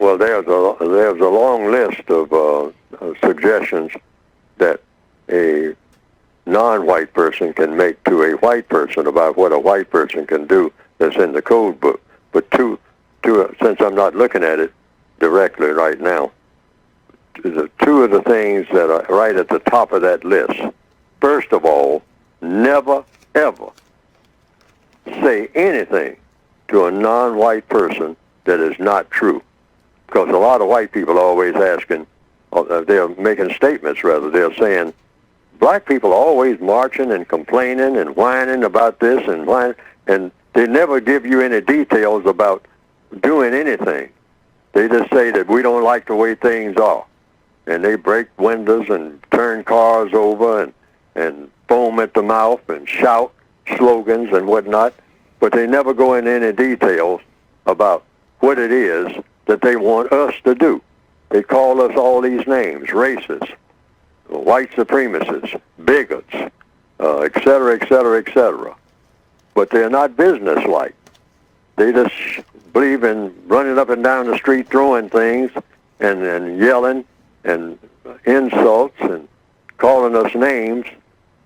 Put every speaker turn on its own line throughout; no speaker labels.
Well, there's a long list of suggestions that a non-white person can make to a white person about what a white person can do that's in the code book. But since I'm not looking at it directly right now, two of the things that are right at the top of that list. First of all, never, ever say anything to a non-white person that is not true. Because a lot of white people are always asking, they're making statements rather, they're saying, black people are always marching and complaining and whining about this and whining, and they never give you any details about doing anything. They just say that we don't like the way things are. And they break windows and turn cars over and foam at the mouth and shout slogans and whatnot, but they never go into any details about what it is that they want us to do. They call us all these names, racists, white supremacists, bigots, et cetera, et cetera, et cetera. But they're not businesslike. They just believe in running up and down the street, throwing things and yelling and insults and calling us names.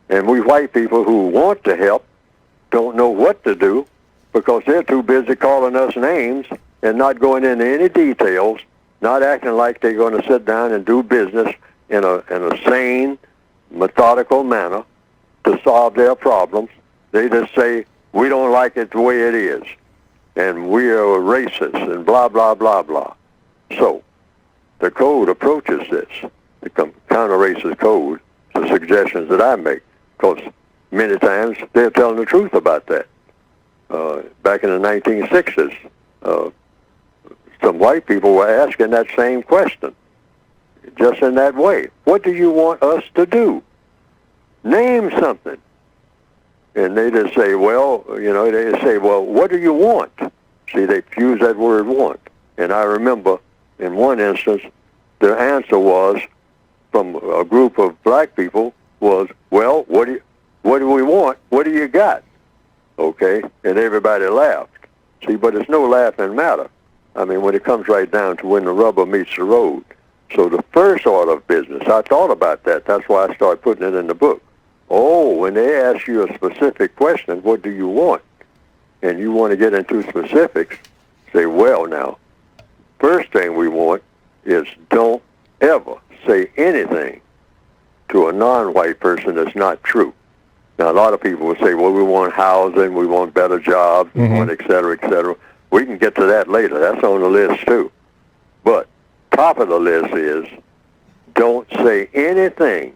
And we white people who want to help don't know what to do because they're too busy calling us names and not going into any details, not acting like they're going to sit down and do business in a sane, methodical manner to solve their problems. They just say, we don't like it the way it is, and we are racist, and blah, blah, blah, blah. So the code approaches this, the counter-racist code, the suggestions that I make, because many times they're telling the truth about that. Back in the 1960s, some white people were asking that same question, just in that way. What do you want us to do? Name something. And they just say, well, they just say, well, what do you want? See, they use that word want. And I remember in one instance, the answer was from a group of black people was, well, what do we want? What do you got? Okay, and everybody laughed. See, but it's no laughing matter. I mean, when it comes right down to when the rubber meets the road. So the first order of business, I thought about that. That's why I started putting it in the book. Oh, when they ask you a specific question, what do you want? And you want to get into specifics, say, well, now, first thing we want is don't ever say anything to a non-white person that's not true. Now, a lot of people will say, well, we want housing, we want better jobs, we want et cetera, et cetera. We can get to that later. That's on the list, too. But top of the list is don't say anything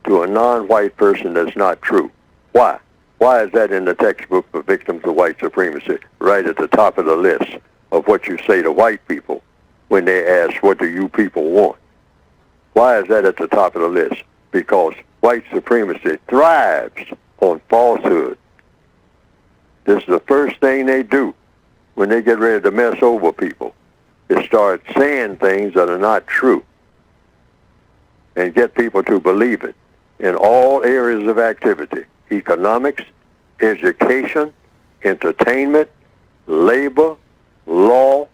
to a non-white person that's not true. Why? Why is that in the textbook for victims of white supremacy, right at the top of the list of what you say to white people when they ask, what do you people want? Why is that at the top of the list? Because white supremacy thrives on falsehood. This is the first thing they do when they get ready to mess over people, is start saying things that are not true and get people to believe it in all areas of activity: economics, education, entertainment, labor, law,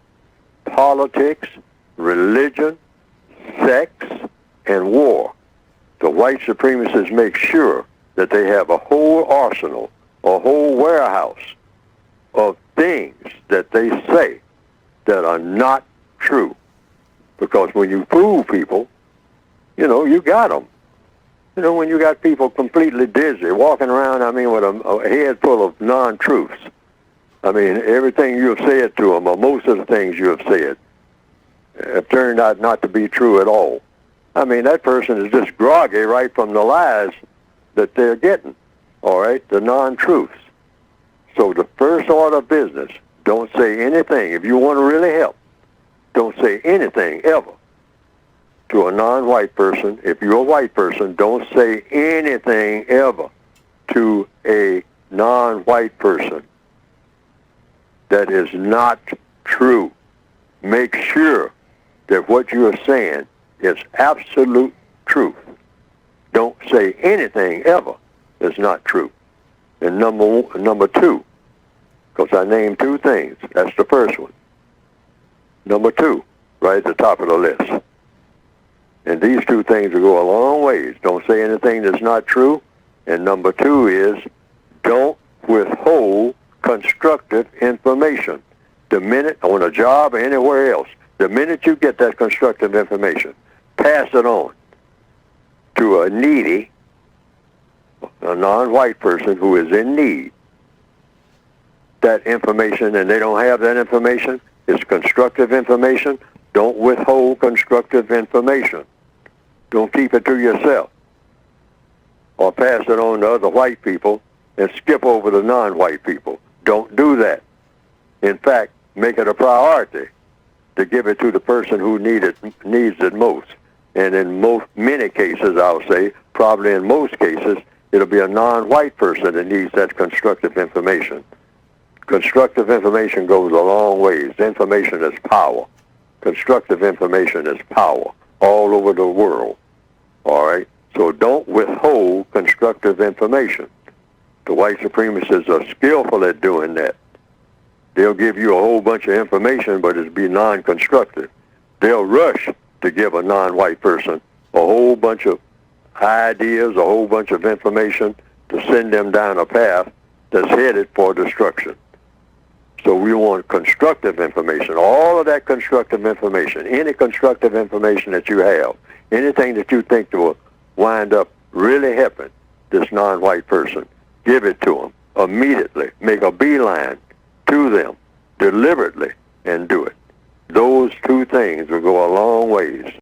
politics, religion, sex, and war. The white supremacists make sure that they have a whole arsenal, a whole warehouse of things that they say that are not true. Because when you fool people, you got them. When you got people completely dizzy, walking around, with a head full of non-truths. Everything you have said to them, or most of the things you have said, have turned out not to be true at all. That person is just groggy right from the lies that they're getting, all right, the non-truths. So the first order of business, don't say anything. If you want to really help, don't say anything ever to a non-white person. If you're a white person, don't say anything ever to a non-white person that is not true. Make sure that what you are saying is absolute truth. Don't say anything ever that's not true. And number two, because I named two things. That's the first one. Number two, right at the top of the list. And these two things will go a long ways. Don't say anything that's not true. And number two is don't withhold constructive information. The minute, on a job or anywhere else, the minute you get that constructive information, pass it on to a needy, a non-white person who is in need. That information, and they don't have that information, is constructive information. Don't withhold constructive information. Don't keep it to yourself or pass it on to other white people and skip over the non-white people. Don't do that. In fact, make it a priority to give it to the person who needs it most. And in many cases, I'll say, probably in most cases, it'll be a non-white person that needs that constructive information. Constructive information goes a long ways. Information is power. Constructive information is power all over the world. All right? So don't withhold constructive information. The white supremacists are skillful at doing that. They'll give you a whole bunch of information, but it'll be non-constructive. They'll rush to give a non-white person a whole bunch of ideas, a whole bunch of information to send them down a path that's headed for destruction. So we want constructive information, all of that constructive information, any constructive information that you have, anything that you think will wind up really helping this non-white person, give it to them immediately. Make a beeline to them deliberately and do it. Those two things will go a long ways.